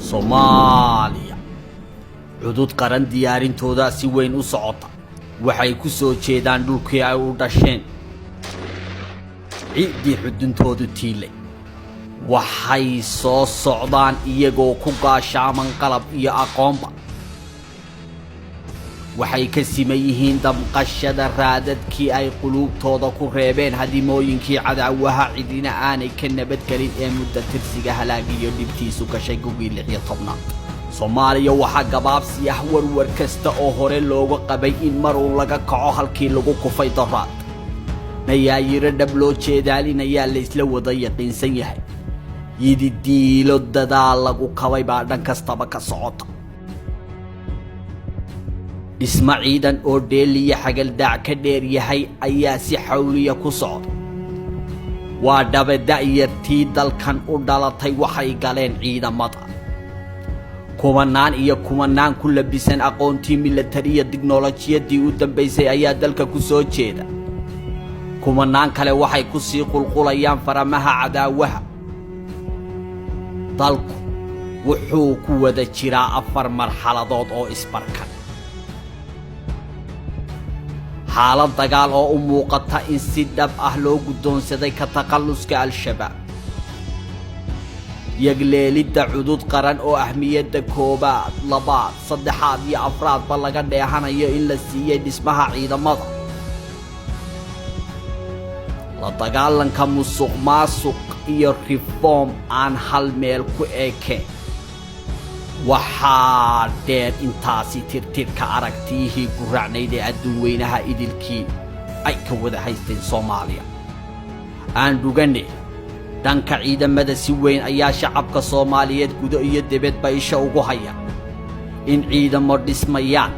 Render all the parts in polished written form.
Soomaaliya cudud qaran diyaarintooda si weyn u socota waxay ku soo jeedaan dhulkii ay u dhasheen ciidii xuduntoodu tiilay waxay soo socdaan iyagoo ku gaashaaman qalab iyo aqoonba waxay ka simayeen damqashada raadadkii ay qulubtooda ku reebeen hadimooyinkii cadaawaha cidina aanay ka nabadgelin ee muddo tirsiga halaagiyo dhibtiisu gashay gugii 16 Soomaaliya waxa gabaabsi ah warwar kasta oo hore looga qabay in mar uu laga kaco halkii lagu kufay daraad nayaayira dhab loo jeedaalinaya la isla wada yaqiinsan yahay yidi diilo dadaal lagu kabay baa dhan kastaba ka socota Ismaaciidan oo deeliya xagal daac ka dheer yahay ayaa si xawliya ku socda waa dabadayartii dalkan u dhalatay waxay galeen ciidamada kumanaan iyo kumanaan ku labisan aqoontii militariya tiknoolajiyadii u dambeysay ayaa dalka ku soo jeeda kumanaan kale waxay ku sii qulqulayaan faramaha cadaawaha dalku wuxuu ku wada jiraa 4 marxaladood oo isbarkan xaalad dagaal oo u muuqata in si dhab ah loo guddoonsaday ka taqalluska al-shabaab yagleelidda cudud qaran oo ahmiyadda koobaad labaad saddexaad iyo afraad ba laga dheehanayo in la siiyay dhismaha ciidamada la dagaalanka musuqmaasuq iyo reform aan hal meel ku eekeen waxaa dheer intaasi tirtirka aragtiyihii guracnayda adduun weynaha idilkii ay ka wada haysteen Soomaaliya aan dhugane dhanka ciidamada si weyn ayaa shacabka Soomaaliyeed gudo iyo dibadba isha ugu haya in ciidamo dhismayaan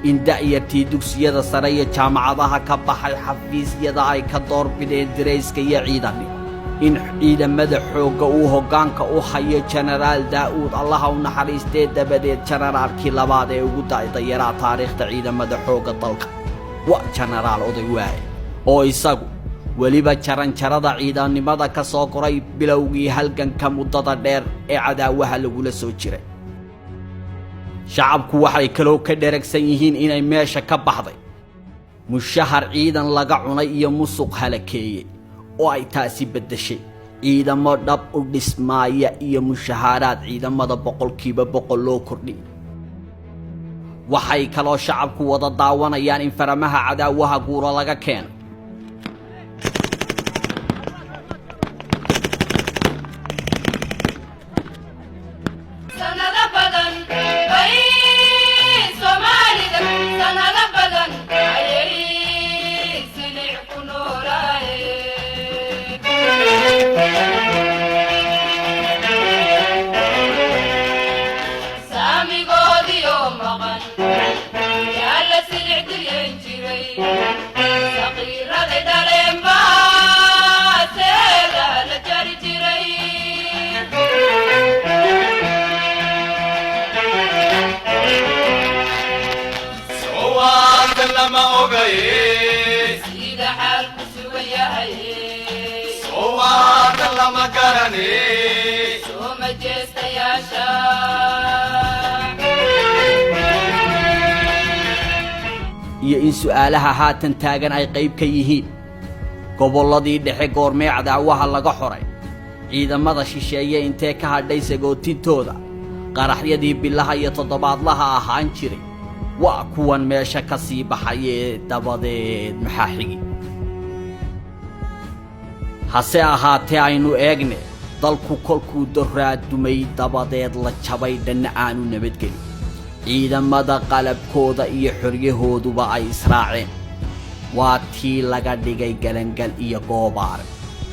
in da'yartii dugsiyada sare iyo jaamacadaha ka baxay xafiisyada ay ka doorbideen dirayska iyo ciidanka in ciidamada xooga uu hoggaanka u hayo Generaal Daawud Allah u naxariistay dabadeed generaalkii labaad ee ugu da'da taariikhda ciidamada xooga dalka waa Generaal Odaywaaye oo isagu waliba jaranjarada ciidanimada ka soo koray bilowgii halganka muddada dheer ee cadaawaha lagula soo jiray shacabku waxay kaloo ka dheragsan yihiin inay meesha ka baxday mushahar ciidan laga cunay iyo musuq halakeeyay oo ay taasi bedeshay ciidamo dhab u dhismaaya iyo mushaharaad ciidamada 100% loo kordhiyay waxay kaloo shacabku wada daawanayaan in faramaha cadaawaha guura laga keeno Sida xalku suwayahay socdaan lama garane soo ma jeestayaasha iyo in su'aalaha haatan taagan ay qayb ka yihiin gobolladii dhexe goormee cadaawaha laga xoray ciidamada shisheeye intee ka hadhay sagootintooda qaraxyadii bilaha iyo toddobaadlaha ahaan jiray waa kuwan meesha ka sii baxayee dabadeed maxaa xigi hase ahaatee aynu eegne dalku kolkuu doraad dumay dabadeed la jabay dhanna aanu nabadgelin ciidamada qalabkooda iyo xoryahooduba ay israaceen waa tii laga dhigay galangal iyo goobaar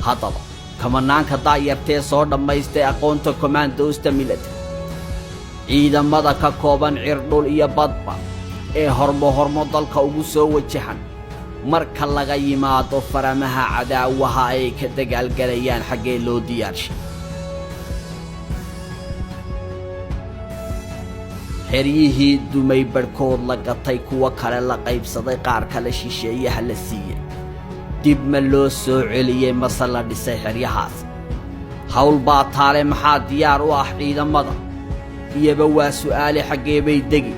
haddaba kamanaanka daayartee soo dhammaystay aqoonta commandosta military ciidamada ka kooban cirdhul iyo badba ee hormo dalka ugu soo wajahan marka laga yimaado faramaha cadaawaha ay ka dagaalgalayaan xagee loo diyaarshay xeryihii dumay barkood la gatay kuwa kale la qaybsaday qaar kale shisheeyaha la siiyay dib ma loo soo celiyay mase la dhisay xeryahaas hawl baa taale maxaa diyaar u ah ciidamada iyaba waa su'aale xaggee bay degi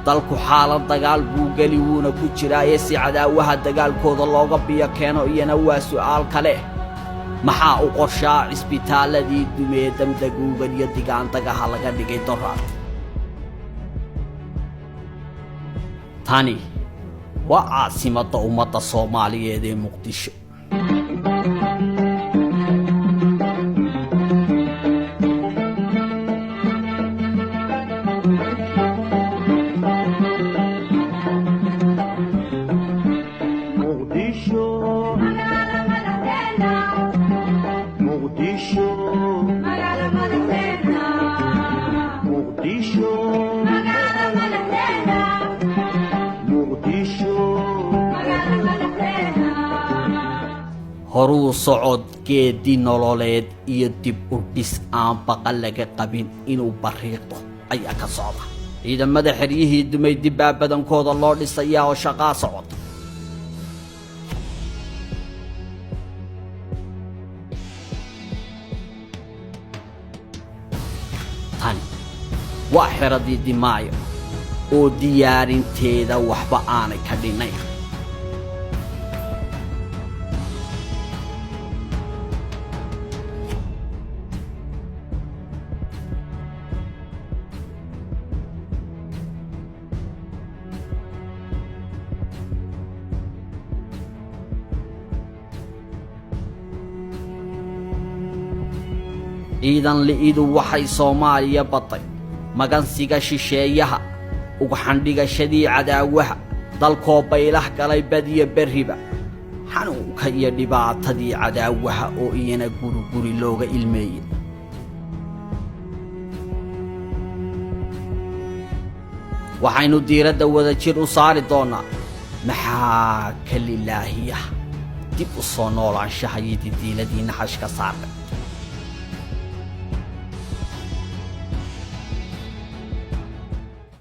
dalku xaalad dagaal buu geli wuuna ku jiraa si cadaawaha dagaalkooda looga biyo keeno iyana waa su'aal kale maxaa u qorshaa cisbitaaladii dumee damdaguugan iyo digaandagaha laga dhigay doraad tani waa caasimadda ummadda Soomaaliyeed ee Muqdisho horuu socod geedi nololeed iyo dib u dhis aan baqa laga qabin inuu bariiqdo ayaa ka socda ciidamada xeryihii dumay dibaa badankooda loo dhisayaa oo shaqaa socota tani waa xeradii dimaayo oo diyaarinteeda waxba aanay ka dhinayn ciidan li'idu waxay Soomaaliya batay magansiga shisheeyaha ugu xandhigashadii cadaawaha dalkoo baylah galay badiya beriba xanuunka iyo dhibaatadii cadaawaha oo iyana guri looga ilmeeyay waxaynu diiradda wada jir u saari doonaa maxaa ka lilaahiya dib u soo noolaanshaha iyo diiladii naxashka saarnay